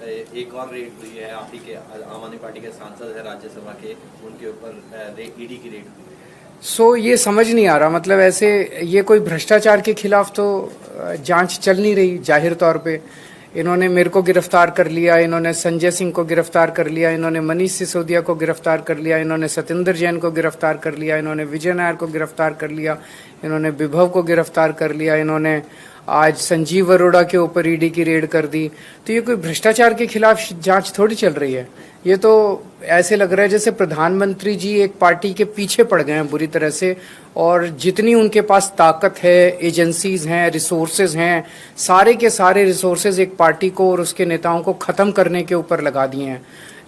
एक और रेड हुई है, आप ही के आम आदमी पार्टी के सांसद है राज्यसभा के, उनके ऊपर ईडी की रेड हुई है। ये समझ नहीं आ रहा, मतलब ऐसे ये कोई भ्रष्टाचार के खिलाफ तो जांच चल नहीं रही जाहिर तौर पे। इन्होंने मेरे को गिरफ्तार कर लिया, इन्होंने संजय सिंह को गिरफ्तार कर लिया, इन्होंने मनीष सिसोदिया को गिरफ्तार कर लिया, इन्होंने सत्येंद्र जैन को गिरफ्तार कर लिया, इन्होंने विजय नायर को गिरफ्तार कर लिया, इन्होंने विभव को गिरफ्तार कर लिया, इन्होंने आज संजीव अरोड़ा के ऊपर ईडी की रेड कर दी। तो ये कोई भ्रष्टाचार के खिलाफ जांच थोड़ी चल रही है। ये तो ऐसे लग रहा है जैसे प्रधानमंत्री जी एक पार्टी के पीछे पड़ गए हैं बुरी तरह से, और जितनी उनके पास ताकत है, एजेंसीज हैं, रिसोर्सेज हैं, सारे के सारे रिसोर्सेज एक पार्टी को और उसके नेताओं को खत्म करने के ऊपर लगा दिए हैं।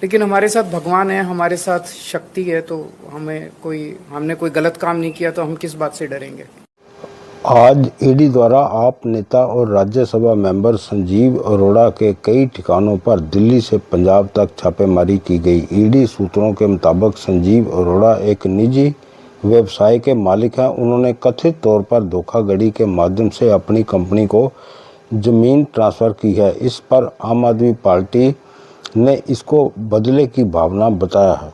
लेकिन हमारे साथ भगवान है, हमारे साथ शक्ति है, तो हमने कोई गलत काम नहीं किया, तो हम किस बात से डरेंगे। आज ईडी द्वारा आप नेता और राज्यसभा मेंबर संजीव अरोड़ा के कई ठिकानों पर दिल्ली से पंजाब तक छापेमारी की गई। ईडी सूत्रों के मुताबिक संजीव अरोड़ा एक निजी व्यवसाय के मालिक हैं। उन्होंने कथित तौर पर धोखाधड़ी के माध्यम से अपनी कंपनी को जमीन ट्रांसफर की है। इस पर आम आदमी पार्टी ने इसको बदले की भावना बताया है।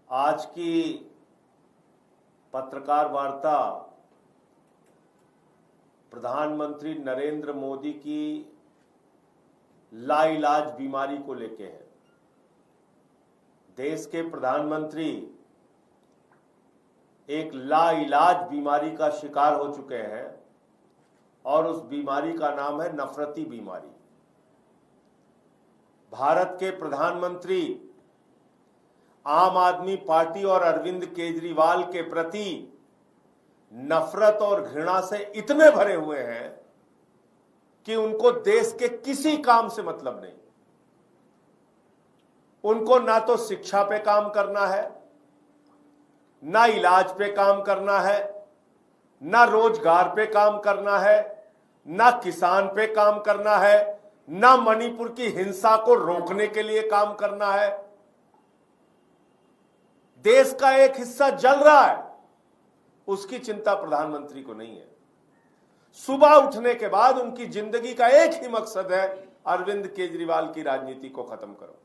आज की पत्रकार वार्ता प्रधानमंत्री नरेंद्र मोदी की लाइलाज बीमारी को लेके है। देश के प्रधानमंत्री एक लाइलाज बीमारी का शिकार हो चुके हैं और उस बीमारी का नाम है नफरती बीमारी। भारत के प्रधानमंत्री आम आदमी पार्टी और अरविंद केजरीवाल के प्रति नफरत और घृणा से इतने भरे हुए हैं कि उनको देश के किसी काम से मतलब नहीं। उनको ना तो शिक्षा पे काम करना है, ना इलाज पे काम करना है, ना रोजगार पे काम करना है, ना किसान पे काम करना है, ना मणिपुर की हिंसा को रोकने के लिए काम करना है। देश का एक हिस्सा जल रहा है, उसकी चिंता प्रधानमंत्री को नहीं है। सुबह उठने के बाद उनकी जिंदगी का एक ही मकसद है, अरविंद केजरीवाल की राजनीति को खत्म करो,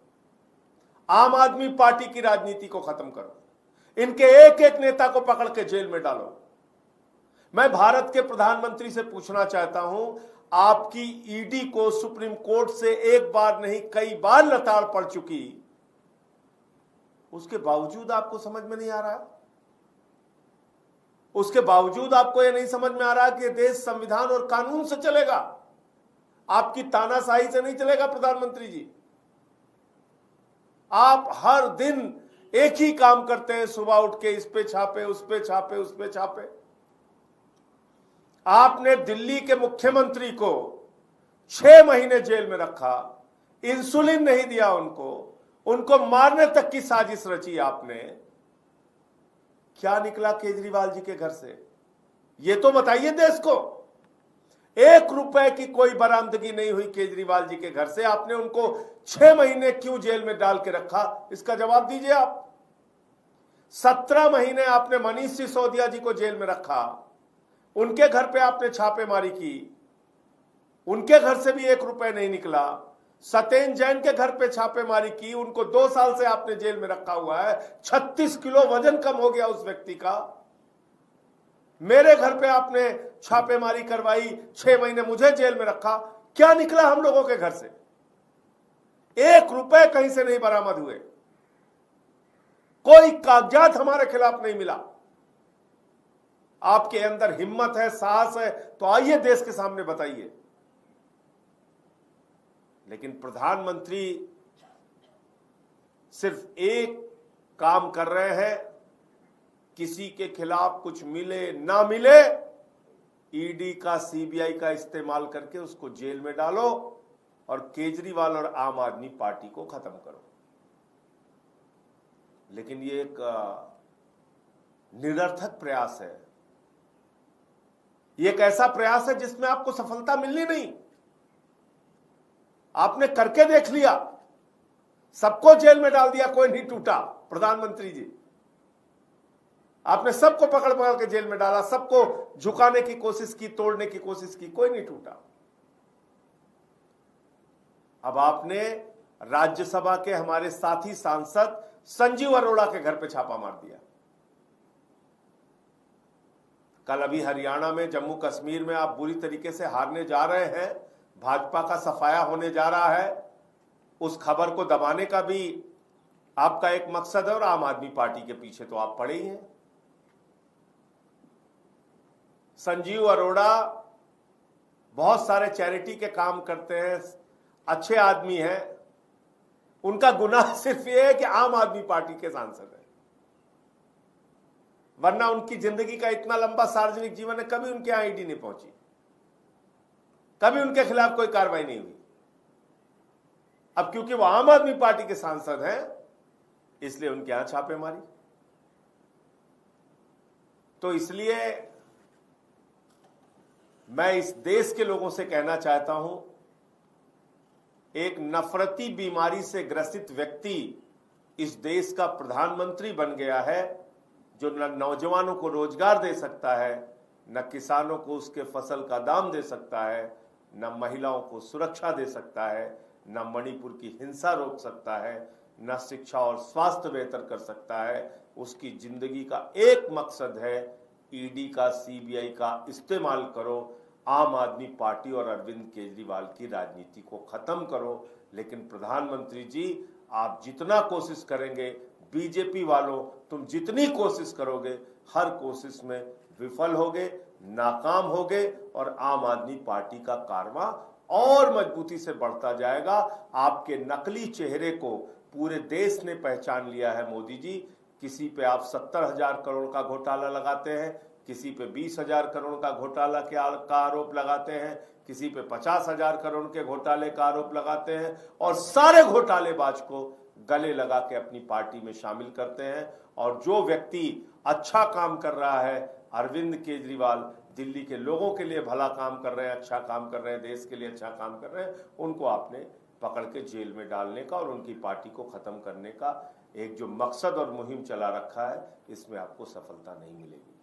आम आदमी पार्टी की राजनीति को खत्म करो, इनके एक एक नेता को पकड़ के जेल में डालो। मैं भारत के प्रधानमंत्री से पूछना चाहता हूं, आपकी ईडी को सुप्रीम कोर्ट से एक बार नहीं कई बार लताड़ पड़ चुकी, उसके बावजूद आपको समझ में नहीं आ रहा? उसके बावजूद आपको यह नहीं समझ में आ रहा कि देश संविधान और कानून से चलेगा, आपकी तानाशाही से नहीं चलेगा। प्रधानमंत्री जी, आप हर दिन एक ही काम करते हैं, सुबह उठ के इस पे छापे, उस पे छापे, उस पे छापे। आपने दिल्ली के मुख्यमंत्री को 6 महीने जेल में रखा, इंसुलिन नहीं दिया उनको मारने तक की साजिश रची आपने। क्या निकला केजरीवाल जी के घर से, ये तो बताइए देश को। 1 रुपए की कोई बरामदगी नहीं हुई केजरीवाल जी के घर से, आपने उनको 6 महीने क्यों जेल में डाल के रखा, इसका जवाब दीजिए आप। 17 महीने आपने मनीष सिसोदिया जी को जेल में रखा, उनके घर पे आपने छापेमारी की, उनके घर से भी 1 रुपए नहीं निकला। सत्येंद्र जैन के घर पे छापेमारी की, उनको 2 साल से आपने जेल में रखा हुआ है। 36 किलो वजन कम हो गया उस व्यक्ति का। मेरे घर पे आपने छापेमारी करवाई, 6 महीने मुझे जेल में रखा। क्या निकला हम लोगों के घर से? 1 रुपए कहीं से नहीं बरामद हुए, कोई कागजात हमारे खिलाफ नहीं मिला। आपके अंदर हिम्मत है, साहस है, तो आइए देश के सामने बताइए। लेकिन प्रधानमंत्री सिर्फ एक काम कर रहे हैं, किसी के खिलाफ कुछ मिले ना मिले, ईडी का, सीबीआई का इस्तेमाल करके उसको जेल में डालो और केजरीवाल और आम आदमी पार्टी को खत्म करो। लेकिन ये एक निरर्थक प्रयास है, ये एक ऐसा प्रयास है जिसमें आपको सफलता मिलनी नहीं। आपने करके देख लिया, सबको जेल में डाल दिया, कोई नहीं टूटा। प्रधानमंत्री जी, आपने सबको पकड़ पकड़ के जेल में डाला, सबको झुकाने की कोशिश की, तोड़ने की कोशिश की, कोई नहीं टूटा। अब आपने राज्यसभा के हमारे साथी सांसद संजीव अरोड़ा के घर पे छापा मार दिया। कल अभी हरियाणा में, जम्मू कश्मीर में आप बुरी तरीके से हारने जा रहे हैं, भाजपा का सफाया होने जा रहा है, उस खबर को दबाने का भी आपका एक मकसद है और आम आदमी पार्टी के पीछे तो आप पड़े ही हैं। संजीव अरोड़ा बहुत सारे चैरिटी के काम करते हैं, अच्छे आदमी हैं, उनका गुनाह सिर्फ ये है कि आम आदमी पार्टी के सांसद हैं, वरना उनकी जिंदगी का इतना लंबा सार्वजनिक जीवन है, कभी उनके यहां ईडी नहीं पहुंची, कभी उनके खिलाफ कोई कार्रवाई नहीं हुई। अब क्योंकि वो आम आदमी पार्टी के सांसद हैं, इसलिए उनके यहां छापेमारी। तो इसलिए मैं इस देश के लोगों से कहना चाहता हूं, एक नफरती बीमारी से ग्रसित व्यक्ति इस देश का प्रधानमंत्री बन गया है, जो न नौजवानों को रोजगार दे सकता है, न किसानों को उसके फसल का दाम दे सकता है, न महिलाओं को सुरक्षा दे सकता है, न मणिपुर की हिंसा रोक सकता है, न शिक्षा और स्वास्थ्य बेहतर कर सकता है। उसकी जिंदगी का एक मकसद है, ईडी का, सीबीआई का इस्तेमाल करो, आम आदमी पार्टी और अरविंद केजरीवाल की राजनीति को खत्म करो। लेकिन प्रधानमंत्री जी, आप जितना कोशिश करेंगे, बीजेपी वालों तुम जितनी कोशिश करोगे, हर कोशिश में विफल होगे, नाकाम होगे और आम आदमी पार्टी का कारवां और मजबूती से बढ़ता जाएगा। आपके नकली चेहरे को पूरे देश ने पहचान लिया है मोदी जी। किसी पे आप 70,000 करोड़ का घोटाला लगाते हैं, किसी पे 20,000 करोड़ का घोटाला का आरोप लगाते हैं, किसी पे 50,000 करोड़ के घोटाले का आरोप लगाते हैं और सारे घोटालेबाज को गले लगा के अपनी पार्टी में शामिल करते हैं। और जो व्यक्ति अच्छा काम कर रहा है, अरविंद केजरीवाल दिल्ली के लोगों के लिए भला काम कर रहे हैं, अच्छा काम कर रहे हैं, देश के लिए अच्छा काम कर रहे हैं, उनको आपने पकड़ के जेल में डालने का और उनकी पार्टी को खत्म करने का एक जो मकसद और मुहिम चला रखा है, इसमें आपको सफलता नहीं मिलेगी।